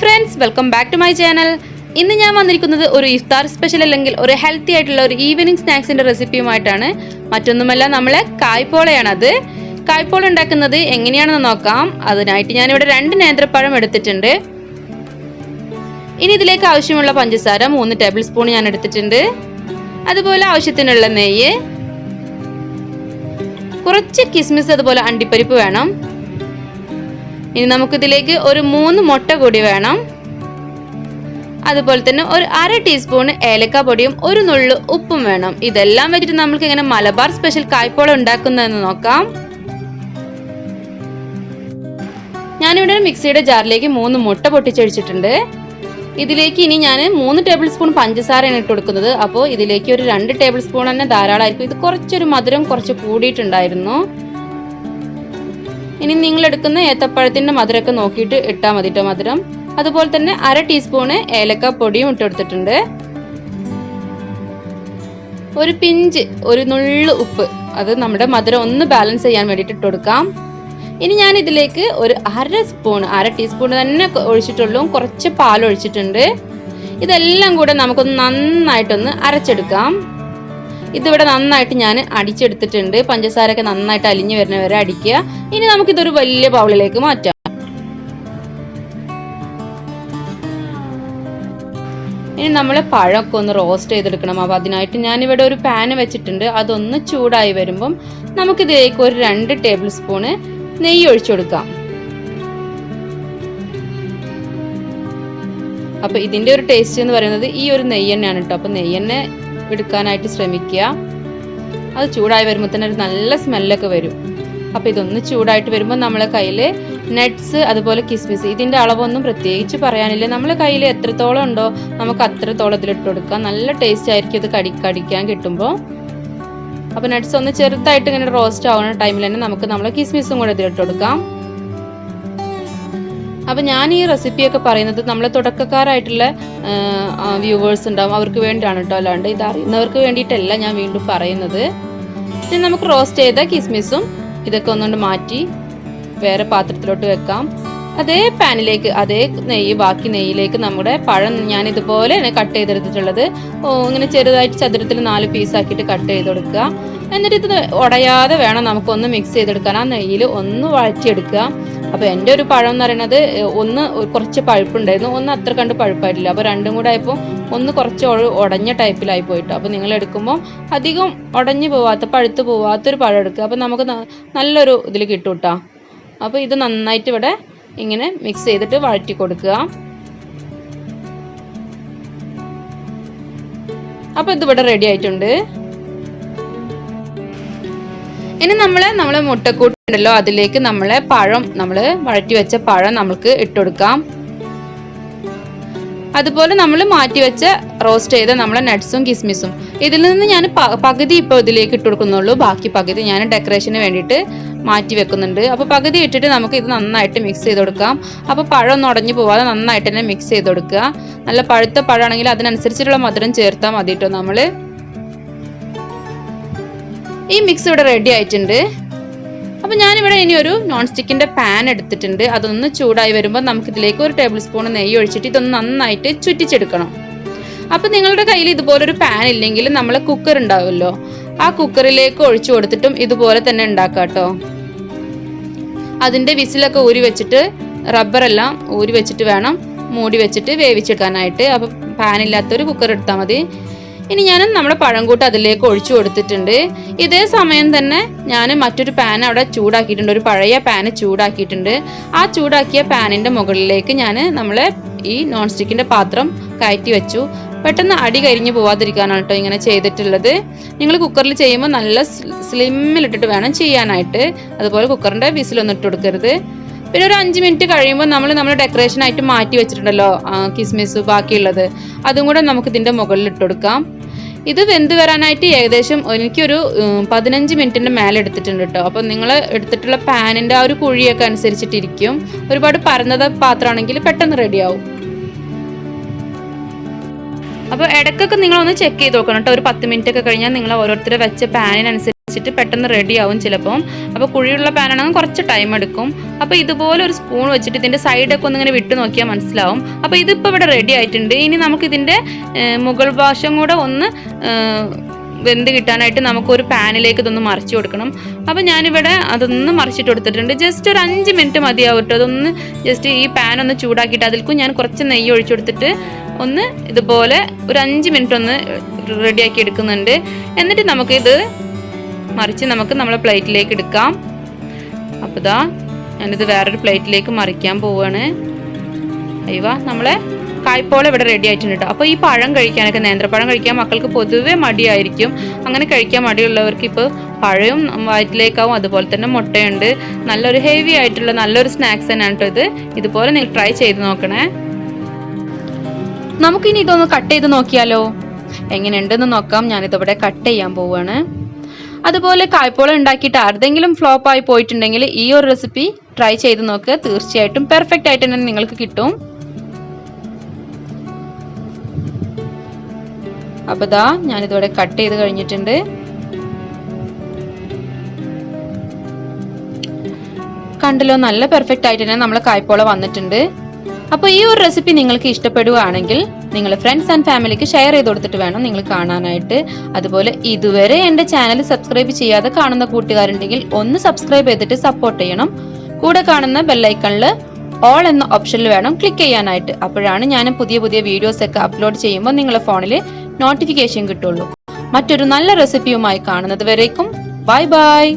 Friends, welcome back to my channel. ഇന്ന് ഞാൻ വന്നിരിക്കുന്നത് ഒരു ഇഫ്താർ സ്പെഷ്യൽ അല്ലെങ്കിൽ ഒരു ഹെൽത്തി ആയിട്ടുള്ള ഒരു ഈവനിങ് സ്നാക്സിന്റെ റെസിപ്പിയുമായിട്ടാണ്. മറ്റൊന്നുമല്ല, നമ്മളെ കായ്പോളയാണത്. കായ്പോള ഉണ്ടാക്കുന്നത് എങ്ങനെയാണെന്ന് നോക്കാം. അതിനായിട്ട് ഞാനിവിടെ 2 നേന്ത്രപ്പഴം എടുത്തിട്ടുണ്ട്. ഇനി ഇതിലേക്ക് ആവശ്യമുള്ള പഞ്ചസാര 3 ടേബിൾ സ്പൂൺ ഞാൻ എടുത്തിട്ടുണ്ട്. അതുപോലെ ആവശ്യത്തിനുള്ള നെയ്യ്, കുറച്ച് കിസ്മിസ്, അതുപോലെ അണ്ടിപ്പരിപ്പ് വേണം. ഇനി നമുക്കിതിലേക്ക് ഒരു 3 മുട്ട കൂടി വേണം. അതുപോലെ തന്നെ ഒരു 1/2 ടീസ്പൂൺ ഏലക്ക പൊടിയും ഒരു നുള്ളു ഉപ്പും വേണം. ഇതെല്ലാം വെച്ചിട്ട് നമുക്ക് എങ്ങനെ മലബാർ സ്പെഷ്യൽ കായ്പോള ഉണ്ടാക്കുന്നതെന്ന് നോക്കാം. ഞാനിവിടെ മിക്സിയുടെ ജാറിലേക്ക് 3 മുട്ട പൊട്ടിച്ചൊഴിച്ചിട്ടുണ്ട്. ഇതിലേക്ക് ഇനി ഞാൻ 3 ടേബിൾ സ്പൂൺ പഞ്ചസാരയാണ് ഇട്ട് കൊടുക്കുന്നത്. അപ്പോൾ ഇതിലേക്ക് ഒരു 2 ടേബിൾ സ്പൂൺ തന്നെ ധാരാളമായിരിക്കും. ഇത് കുറച്ചൊരു മധുരം കുറച്ച് കൂടിയിട്ടുണ്ടായിരുന്നു. ഇനി നിങ്ങൾ എടുക്കുന്ന ഏത്തപ്പഴത്തിന്റെ മധുരമൊക്കെ നോക്കിയിട്ട് ഇട്ടാൽ മതി കേട്ടോ മധുരം. അതുപോലെ തന്നെ 1/2 ടീസ്പൂണ് ഏലക്ക പൊടിയും ഇട്ടെടുത്തിട്ടുണ്ട്. ഒരു പിഞ്ച്, ഒരു നുള്ളു ഉപ്പ്, അത് നമ്മുടെ മധുരം ഒന്ന് ബാലൻസ് ചെയ്യാൻ വേണ്ടിയിട്ട് ഇട്ട് കൊടുക്കാം. ഇനി ഞാൻ ഇതിലേക്ക് ഒരു 1/2 ടീസ്പൂൺ തന്നെ ഒഴിച്ചിട്ടുള്ളൂ. കുറച്ച് പാൽ ഒഴിച്ചിട്ടുണ്ട്. ഇതെല്ലാം കൂടെ നമുക്കൊന്ന് നന്നായിട്ടൊന്ന് അരച്ചെടുക്കാം. ഇതിവിടെ നന്നായിട്ട് ഞാൻ അടിച്ചെടുത്തിട്ടുണ്ട്. പഞ്ചസാരയൊക്കെ നന്നായിട്ട് അലിഞ്ഞു വരുന്ന വരെ അടിക്കുക. ഇനി നമുക്കിതൊരു വലിയ ബൗളിലേക്ക് മാറ്റാം. ഇനി നമ്മൾ പഴമൊക്കെ ഒന്ന് റോസ്റ്റ് ചെയ്തെടുക്കണം. അപ്പോൾ അതിനായിട്ട് ഞാനിവിടെ ഒരു പാന് വെച്ചിട്ടുണ്ട്. അതൊന്ന് ചൂടായി വരുമ്പം നമുക്കിതിലേക്ക് ഒരു 2 ടേബിൾ സ്പൂണ് നെയ്യ് ഒഴിച്ചു കൊടുക്കാം. അപ്പൊ ഇതിന്റെ ഒരു ടേസ്റ്റ് എന്ന് പറയുന്നത് ഈ ഒരു നെയ്യ് തന്നെയാണ് കേട്ടോ. അപ്പൊ നെയ്യ് തന്നെ എടുക്കാനായിട്ട് ശ്രമിക്കുക. അത് ചൂടായി വരുമ്പോൾ തന്നെ ഒരു നല്ല സ്മെല്ലൊക്കെ വരും. അപ്പൊ ഇതൊന്ന് ചൂടായിട്ട് വരുമ്പോൾ നമ്മളെ കയ്യിൽ നട്ട്സ്, അതുപോലെ കിസ്മിസ്, ഇതിന്റെ അളവൊന്നും പ്രത്യേകിച്ച് പറയാനില്ല. നമ്മളെ കയ്യിൽ എത്രത്തോളം ഉണ്ടോ നമുക്ക് അത്രത്തോളം ഇതിലിട്ട് കൊടുക്കാം. നല്ല ടേസ്റ്റ് ആയിരിക്കും ഇത് കടിക്കാൻ കിട്ടുമ്പോൾ. അപ്പൊ നട്ട്സ് ഒന്ന് ചെറുതായിട്ട് ഇങ്ങനെ റോസ്റ്റ് ആവുന്ന ടൈമിൽ തന്നെ നമുക്ക് നമ്മളെ കിസ്മിസും കൂടെ ഇതിലിട്ട് കൊടുക്കാം. അപ്പൊ ഞാൻ ഈ റെസിപ്പിയൊക്കെ പറയുന്നത് നമ്മളെ തുടക്കക്കാരായിട്ടുള്ള വ്യൂവേഴ്സ് ഉണ്ടാവും, അവർക്ക് വേണ്ടിയാണ് കേട്ടോ. അല്ലാണ്ട് ഇത് അറിയുന്നവർക്ക് വേണ്ടിയിട്ടല്ല ഞാൻ വീണ്ടും പറയുന്നത്. ഇനി നമുക്ക് റോസ്റ്റ് ചെയ്ത കിസ്മിസും ഇതൊക്കെ ഒന്നുകൊണ്ട് മാറ്റി വേറെ പാത്രത്തിലോട്ട് വെക്കാം. അതേ പാനിലേക്ക് അതേ ബാക്കി നെയ്യിലേക്ക് നമ്മുടെ പഴം ഞാൻ ഇതുപോലെ കട്ട് ചെയ്തെടുത്തിട്ടുള്ളത് ഇങ്ങനെ ചെറുതായിട്ട് ചതുരത്തിൽ 4 പീസാക്കിയിട്ട് കട്ട് ചെയ്ത് കൊടുക്കുക. എന്നിട്ട് ഇത് ഉടയാതെ വേണം നമുക്കൊന്ന് മിക്സ് ചെയ്തെടുക്കാൻ. ആ നെയ്യിൽ ഒന്ന് വഴറ്റിയെടുക്കുക. അപ്പൊ എൻ്റെ ഒരു പഴം എന്ന് പറയുന്നത് ഒന്ന് കുറച്ച് പഴുപ്പുണ്ടായിരുന്നു, ഒന്ന് അത്ര കണ്ട് പഴുപ്പായിട്ടില്ല. അപ്പൊ രണ്ടും കൂടെ ആയപ്പോൾ ഒന്ന് കുറച്ച് ഉടഞ്ഞ ടൈപ്പിലായി പോയിട്ട്. അപ്പൊ നിങ്ങൾ എടുക്കുമ്പോൾ അധികം ഉടഞ്ഞു പോവാത്ത, പഴുത്ത് പോവാത്തൊരു പഴം എടുക്കുക. അപ്പൊ നമുക്ക് നല്ലൊരു ഇതിൽ കിട്ടും കേട്ടോ. അപ്പൊ ഇത് നന്നായിട്ട് ഇവിടെ ഇങ്ങനെ മിക്സ് ചെയ്തിട്ട് വഴറ്റി കൊടുക്കുക. അപ്പൊ ഇതിവിടെ റെഡി ആയിട്ടുണ്ട്. ഇനി നമ്മളെ മുട്ടക്കൂട്ടുണ്ടല്ലോ, അതിലേക്ക് നമ്മളെ പഴം, വഴറ്റി വെച്ച പഴം നമുക്ക് ഇട്ടുകൊടുക്കാം. അതുപോലെ നമ്മൾ മാറ്റി വെച്ച റോസ്റ്റ് ചെയ്ത നമ്മളെ നട്ട്സും കിസ്മിസും, ഇതിൽ നിന്ന് ഞാൻ പകുതി ഇപ്പോൾ ഇതിലേക്ക് ഇട്ട് കൊടുക്കുന്നുള്ളൂ. ബാക്കി പകുതി ഞാൻ ഡെക്കറേഷന് വേണ്ടിയിട്ട് മാറ്റി വെക്കുന്നുണ്ട്. അപ്പോൾ പകുതി ഇട്ടിട്ട് നമുക്ക് ഇത് നന്നായിട്ട് മിക്സ് ചെയ്ത് കൊടുക്കാം. അപ്പോൾ പഴം ഒന്നും ഉടഞ്ഞു പോവാതെ നന്നായിട്ട് തന്നെ മിക്സ് ചെയ്ത് കൊടുക്കുക. നല്ല പഴുത്ത പഴമാണെങ്കിൽ അതിനനുസരിച്ചിട്ടുള്ള മധുരം ചേർത്താൽ മതി കേട്ടോ. നമ്മൾ ഈ മിക്സ് ഇവിടെ റെഡി ആയിട്ടുണ്ട്. അപ്പൊ ഞാനിവിടെ ഇനി ഒരു നോൺ സ്റ്റിക്കിന്റെ പാൻ എടുത്തിട്ടുണ്ട്. അതൊന്ന് ചൂടായി വരുമ്പോൾ നമുക്കിതിലേക്ക് 1 ടേബിൾ സ്പൂൺ നെയ്യ് ഒഴിച്ചിട്ട് ഇതൊന്ന് നന്നായിട്ട് ചുറ്റിച്ചെടുക്കണം. അപ്പൊ നിങ്ങളുടെ കയ്യിൽ ഇതുപോലൊരു പാൻ ഇല്ലെങ്കിൽ നമ്മളെ കുക്കർ ഉണ്ടാവുമല്ലോ, ആ കുക്കറിലേക്ക് ഒഴിച്ചു കൊടുത്തിട്ടും ഇതുപോലെ തന്നെ ഉണ്ടാക്കാം കേട്ടോ. അതിന്റെ വിസിലൊക്കെ ഊരി വെച്ചിട്ട്, റബ്ബറെല്ലാം ഊരി വെച്ചിട്ട് വേണം മൂടി വെച്ചിട്ട് വേവിച്ചെടുക്കാനായിട്ട്. അപ്പൊ പാൻ ഇല്ലാത്തൊരു കുക്കർ എടുത്താൽ മതി. ഇനി ഞാൻ നമ്മുടെ പഴംകൂട്ട് അതിലേക്ക് ഒഴിച്ചു കൊടുത്തിട്ടുണ്ട്. ഇതേ സമയം തന്നെ ഞാൻ മറ്റൊരു പാൻ അവിടെ ചൂടാക്കിയിട്ടുണ്ട്. ഒരു പഴയ പാന് ചൂടാക്കിയിട്ടുണ്ട്. ആ ചൂടാക്കിയ പാനിന്റെ മുകളിലേക്ക് ഞാൻ നമ്മളെ ഈ നോൺ സ്റ്റിക്കിന്റെ പാത്രം കയറ്റി വെച്ചു. പെട്ടെന്ന് അടി കരിഞ്ഞു പോവാതിരിക്കാനാണ് കേട്ടോ ഇങ്ങനെ ചെയ്തിട്ടുള്ളത്. നിങ്ങൾ കുക്കറിൽ ചെയ്യുമ്പോൾ നല്ല സ്ലിമ്മിലിട്ടിട്ട് വേണം ചെയ്യാനായിട്ട്. അതുപോലെ കുക്കറിന്റെ വിസിലൊന്നും ഇട്ട് കൊടുക്കരുത്. പിന്നെ ഒരു 5 മിനിറ്റ് കഴിയുമ്പോൾ നമ്മൾ ഡെക്കറേഷൻ ആയിട്ട് മാറ്റി വെച്ചിട്ടുണ്ടല്ലോ കിസ്മിസ്, ബാക്കിയുള്ളത് അതും കൂടെ നമുക്ക് ഇതിന്റെ മുകളിൽ ഇട്ട് കൊടുക്കാം. ഇത് വെന്ത് വരാനായിട്ട് ഏകദേശം എനിക്കൊരു 15 മിനിറ്റിന്റെ മേലെ എടുത്തിട്ടുണ്ട് കേട്ടോ. അപ്പം നിങ്ങൾ എടുത്തിട്ടുള്ള പാനിന്റെ ആ ഒരു കുഴിയൊക്കെ അനുസരിച്ചിട്ടിരിക്കും. ഒരുപാട് പരന്ന പാത്രമാണെങ്കിൽ പെട്ടെന്ന് റെഡിയാവും. അപ്പോൾ ഇടയ്ക്കൊക്കെ നിങ്ങളൊന്ന് ചെക്ക് ചെയ്ത് നോക്കണം കേട്ടോ. ഒരു 10 മിനിറ്റ് ഒക്കെ കഴിഞ്ഞാൽ നിങ്ങൾ ഓരോരുത്തരെ വെച്ച പാനിനനുസരിച്ച് വെച്ചിട്ട് പെട്ടെന്ന് റെഡി ആവും ചിലപ്പോൾ. അപ്പോൾ കുഴിയുള്ള പാനാണെങ്കിൽ കുറച്ച് ടൈം എടുക്കും. അപ്പോൾ ഇതുപോലെ ഒരു സ്പൂൺ വെച്ചിട്ട് ഇതിൻ്റെ സൈഡൊക്കെ ഒന്നിങ്ങനെ വിട്ട് നോക്കിയാൽ മനസ്സിലാവും. അപ്പോൾ ഇതിപ്പോൾ ഇവിടെ റെഡി ആയിട്ടുണ്ട്. ഇനി നമുക്കിതിൻ്റെ മുകൾ വശം കൂടെ ഒന്ന് വെന്ത് കിട്ടാനായിട്ട് നമുക്കൊരു പാനിലേക്ക് ഇതൊന്ന് മറിച്ച് കൊടുക്കണം. അപ്പോൾ ഞാനിവിടെ അതൊന്ന് മറിച്ചിട്ട് കൊടുത്തിട്ടുണ്ട്. ജസ്റ്റ് ഒരു 5 മിനിറ്റ് മതിയാവും കേട്ടോ. അതൊന്ന് ജസ്റ്റ് ഈ പാൻ ഒന്ന് ചൂടാക്കിയിട്ട് അതിൽക്കും ഞാൻ കുറച്ച് നെയ്യ് ഒഴിച്ചു കൊടുത്തിട്ട് ഒന്ന് ഇതുപോലെ ഒരു 5 മിനിറ്റ് ഒന്ന് റെഡിയാക്കി എടുക്കുന്നുണ്ട്. എന്നിട്ട് നമുക്കിത് മറിച്ച് നമുക്ക് നമ്മളെ പ്ലേറ്റിലേക്ക് എടുക്കാം. അപ്പോൾ ഇതാ ഞാനിത് വേറൊരു പ്ലേറ്റിലേക്ക് മറിക്കാൻ പോവുകയാണ്. അയ്യോ, നമ്മളെ കായ്പോള ഇവിടെ റെഡി ആയിട്ടുണ്ട് കേട്ടോ. അപ്പോൾ ഈ പഴം കഴിക്കാനൊക്കെ, നേന്ത്രപ്പഴം കഴിക്കാൻ മക്കൾക്ക് പൊതുവെ മടിയായിരിക്കും. അങ്ങനെ കഴിക്കാൻ മടിയുള്ളവർക്ക് ഇപ്പോൾ പഴവും വയറ്റിലേക്കാവും. അതുപോലെ തന്നെ മുട്ടയുണ്ട്. നല്ലൊരു ഹെവി ആയിട്ടുള്ള നല്ലൊരു സ്നാക്സ് തന്നെയാണ് കേട്ടോ ഇത്. ഇതുപോലെ നിങ്ങൾ ട്രൈ ചെയ്ത് നോക്കണേ. നമുക്കിനി ഇതൊന്ന് കട്ട് ചെയ്ത് നോക്കിയാലോ? എങ്ങനെയുണ്ടെന്ന് നോക്കാം. ഞാനിതിവിടെ കട്ട് ചെയ്യാൻ പോവുകയാണ്. അതുപോലെ കായ്പോള ഉണ്ടാക്കിയിട്ട് ആരുടെങ്കിലും ഫ്ലോപ്പായി പോയിട്ടുണ്ടെങ്കിൽ ഈ ഒരു റെസിപ്പി ട്രൈ ചെയ്ത് നോക്കുക. തീർച്ചയായിട്ടും പെർഫെക്റ്റ് ആയിട്ട് തന്നെ നിങ്ങൾക്ക് കിട്ടും. അപ്പോൾ ദാ ഞാനിതിവിടെ കട്ട് ചെയ്ത് കഴിഞ്ഞിട്ടുണ്ട്. കണ്ടല്ലോ, നല്ല പെർഫെക്റ്റ് ആയിട്ട് തന്നെ നമ്മളെ കായ്പോള വന്നിട്ടുണ്ട്. അപ്പോൾ ഈ ഒരു റെസിപ്പി നിങ്ങൾക്ക് ഇഷ്ടപ്പെടുകയാണെങ്കിൽ നിങ്ങൾ ഫ്രണ്ട്സ് ആൻഡ് ഫാമിലിക്ക് ഷെയർ ചെയ്ത് കൊടുത്തിട്ട് വേണം നിങ്ങൾ കാണാനായിട്ട്. അതുപോലെ ഇതുവരെ എൻ്റെ ചാനൽ സബ്സ്ക്രൈബ് ചെയ്യാതെ കാണുന്ന കൂട്ടുകാരുണ്ടെങ്കിൽ ഒന്ന് സബ്സ്ക്രൈബ് ചെയ്തിട്ട് സപ്പോർട്ട് ചെയ്യണം. കൂടെ കാണുന്ന ബെല്ലൈക്കണിൽ ഓൾ എന്ന ഓപ്ഷനിൽ വേണം ക്ലിക്ക് ചെയ്യാനായിട്ട്. അപ്പോഴാണ് ഞാൻ പുതിയ പുതിയ വീഡിയോസ് ഒക്കെ അപ്ലോഡ് ചെയ്യുമ്പോൾ നിങ്ങളുടെ ഫോണിൽ നോട്ടിഫിക്കേഷൻ കിട്ടുള്ളൂ. മറ്റൊരു നല്ല റെസിപ്പിയുമായി കാണുന്നത് വരേക്കും ബൈ ബൈ.